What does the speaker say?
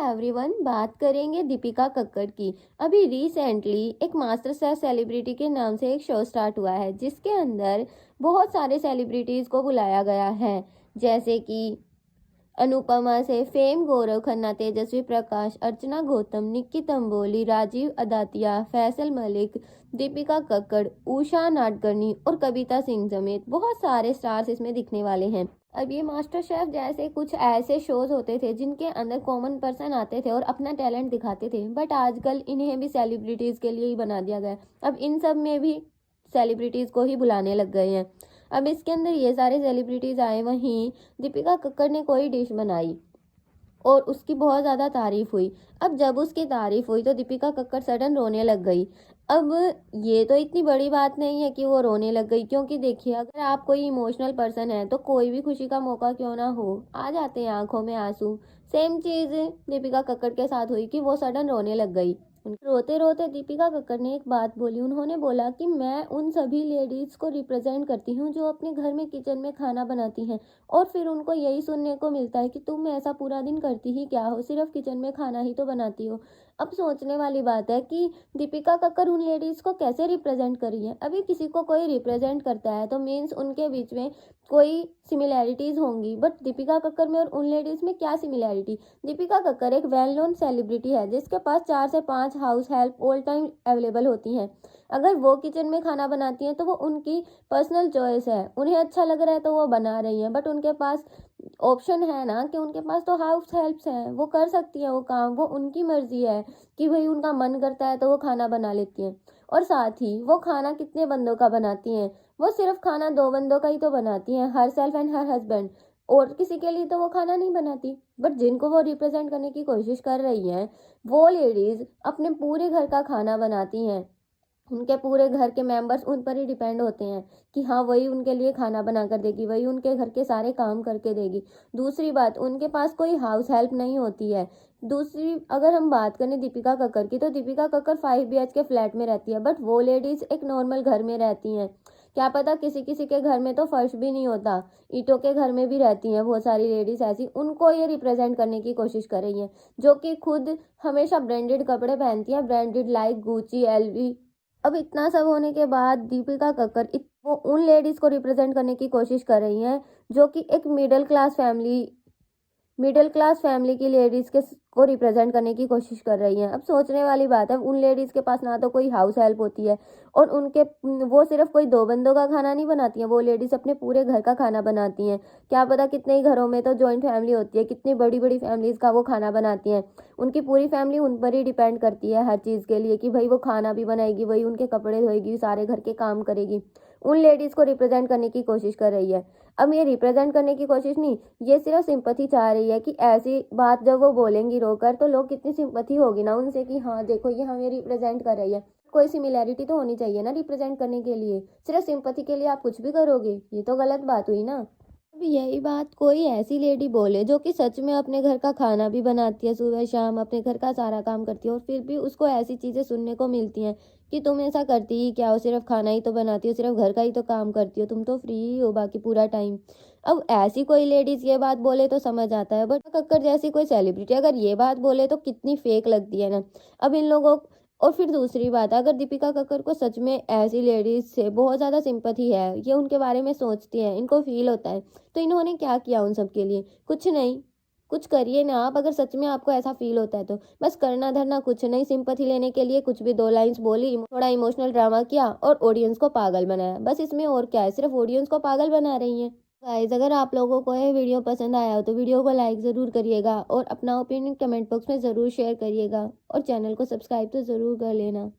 Everyone, बात करेंगे दीपिका कक्कड़ की। अभी रिसेंटली एक मास्टर शेफ सेलिब्रिटी के नाम से एक शो स्टार्ट हुआ है, जिसके अंदर बहुत सारे सेलिब्रिटीज को बुलाया गया है, जैसे कि अनुपमा से फेम, गौरव खन्ना, तेजस्वी प्रकाश, अर्चना गौतम, निक्की तंबोली, राजीव अदातिया, फैसल मलिक, दीपिका कक्कड़, उषा नाडकर्णी और कविता सिंह समेत बहुत सारे स्टार्स इसमें दिखने वाले हैं। अब ये मास्टर शेफ जैसे कुछ ऐसे शोज होते थे जिनके अंदर कॉमन पर्सन आते थे और अपना टैलेंट दिखाते थे, बट आजकल इन्हें भी सेलिब्रिटीज के लिए ही बना दिया गया। अब इन सब में भी सेलिब्रिटीज को ही बुलाने लग गए हैं। अब इसके अंदर ये सारे सेलिब्रिटीज आए, वहीं दीपिका कक्कड़ ने कोई डिश बनाई और उसकी बहुत ज़्यादा तारीफ हुई। अब जब उसकी तारीफ हुई तो दीपिका कक्कड़ सडन रोने लग गई। अब ये तो इतनी बड़ी बात नहीं है कि वो रोने लग गई, क्योंकि देखिए, अगर आप कोई इमोशनल पर्सन है तो कोई भी खुशी का मौका क्यों ना हो, आ जाते हैं आंखों में आंसू। सेम चीज़ दीपिका कक्कड़ के साथ हुई कि वो सडन रोने लग गई। रोते रोते दीपिका कक्कड़ ने एक बात बोली। उन्होंने बोला कि मैं उन सभी लेडीज को रिप्रेजेंट करती हूँ जो अपने घर में किचन में खाना बनाती हैं, और फिर उनको यही सुनने को मिलता है कि तुम ऐसा पूरा दिन करती ही क्या हो, सिर्फ किचन में खाना ही तो बनाती हो। अब सोचने वाली बात है कि दीपिका कक्कड़ उन लेडीज को कैसे रिप्रेजेंट करी है। अभी किसी को कोई रिप्रेजेंट करता है तो मीन्स उनके बीच में कोई सिमिलैरिटीज होंगी, बट दीपिका कक्कड़ में और उन लेडीज में क्या सिमिलैरिटी। दीपिका कक्कड़ एक वेल नोन सेलिब्रिटी है जिसके पास 4 से 5 house help all time available होती हैं। अगर वो किचन में खाना बनाती हैं तो वो उनकी पर्सनल चॉइस है, उन्हें अच्छा लग रहा है तो वो बना रही हैं, बट उनके पास ऑप्शन है ना कि उनके पास तो हाउस हेल्प्स हैं, वो कर सकती हैं वो काम, वो उनकी मर्जी है कि भाई उनका मन करता है तो वो खाना बना लेती हैं। और साथ ही वो खाना कितने बंदों का बनाती हैं, वो सिर्फ खाना 2 बंदों का ही तो बनाती हैं, her self and her husband, और किसी के लिए तो वो खाना नहीं बनाती। बट जिनको वो रिप्रेजेंट करने की कोशिश कर रही हैं, वो लेडीज अपने पूरे घर का खाना बनाती हैं। उनके पूरे घर के मेंबर्स उन पर ही डिपेंड होते हैं कि हाँ, वही उनके लिए खाना बना कर देगी, वही उनके घर के सारे काम करके देगी। दूसरी बात, उनके पास कोई हाउस हेल्प नहीं होती है। दूसरी, अगर हम बात करें दीपिका कक्कड़ की, तो दीपिका कक्कड़ 5 BH के फ्लैट में रहती है, बट वो लेडीज एक नॉर्मल घर में रहती हैं। क्या पता किसी किसी के घर में तो फर्श भी नहीं होता, ईंटों के घर में भी रहती हैं बहुत सारी लेडीज ऐसी। उनको ये रिप्रेजेंट करने की कोशिश कर रही हैं, जो कि खुद हमेशा ब्रांडेड कपड़े पहनती हैं, ब्रांडेड लाइक गुची, LV। अब इतना सब होने के बाद दीपिका कक्कड़ वो उन लेडीज को रिप्रेजेंट करने की कोशिश कर रही हैं जो कि एक मिडिल क्लास फैमिली की लेडीज को रिप्रेजेंट करने की कोशिश कर रही हैं। अब सोचने वाली बात है, उन लेडीज के पास ना तो कोई हाउस हेल्प होती है, और वो सिर्फ कोई 2 बंदों का खाना नहीं बनाती हैं, वो लेडीज अपने पूरे घर का खाना बनाती हैं। क्या पता कितने ही घरों में तो जॉइंट फैमिली होती है, कितनी बड़ी बड़ी फैमिलीज का वो खाना बनाती हैं। उनकी पूरी फैमिली उन पर ही डिपेंड करती है हर चीज़ के लिए कि भाई वो खाना भी बनाएगी, वही उनके कपड़े धोएगी, सारे घर के काम करेगी। उन लेडीज को रिप्रेजेंट करने की कोशिश कर रही है। अब ये रिप्रेजेंट करने की कोशिश नहीं, ये सिर्फ सिंपैथी चाह रही है कि ऐसी बात जब वो बोलेंगी रोकर तो लोग, कितनी सिंपैथी होगी ना उनसे कि हाँ देखो, ये हमें रिप्रेजेंट कर रही है। कोई सिमिलैरिटी तो होनी चाहिए ना रिप्रेजेंट करने के लिए। सिर्फ सिंपैथी के लिए आप कुछ भी करोगे, ये तो गलत बात हुई ना। अब यही बात कोई ऐसी लेडी बोले जो कि सच में अपने घर का खाना भी बनाती है, सुबह शाम अपने घर का सारा काम करती है, और फिर भी उसको ऐसी चीज़ें सुनने को मिलती हैं कि तुम ऐसा करती ही क्या हो, सिर्फ खाना ही तो बनाती हो, सिर्फ घर का ही तो काम करती हो, तुम तो फ्री ही हो बाकी पूरा टाइम। अब ऐसी कोई लेडीज ये बात बोले तो समझ आता है, बट कक्कड़ जैसी कोई सेलिब्रिटी अगर ये बात बोले तो कितनी फेक लगती है ना। अब इन लोगों, और फिर दूसरी बात, अगर दीपिका कक्कड़ को सच में ऐसी लेडीज से बहुत ज़्यादा सिंपैथी है, ये उनके बारे में सोचती हैं, इनको फील होता है, तो इन्होंने क्या किया उन सब के लिए? कुछ नहीं। कुछ करिए ना आप, अगर सच में आपको ऐसा फील होता है तो। बस करना धरना कुछ नहीं, सिंपैथी लेने के लिए कुछ भी 2 लाइन्स बोली, थोड़ा इमोशनल ड्रामा किया और ऑडियंस को पागल बनाया, बस इसमें और क्या है, सिर्फ ऑडियंस को पागल बना रही हैं। गाइस, अगर आप लोगों को ये वीडियो पसंद आया हो तो वीडियो को लाइक ज़रूर करिएगा, और अपना ओपिनियन कमेंट बॉक्स में ज़रूर शेयर करिएगा, और चैनल को सब्सक्राइब तो ज़रूर कर लेना।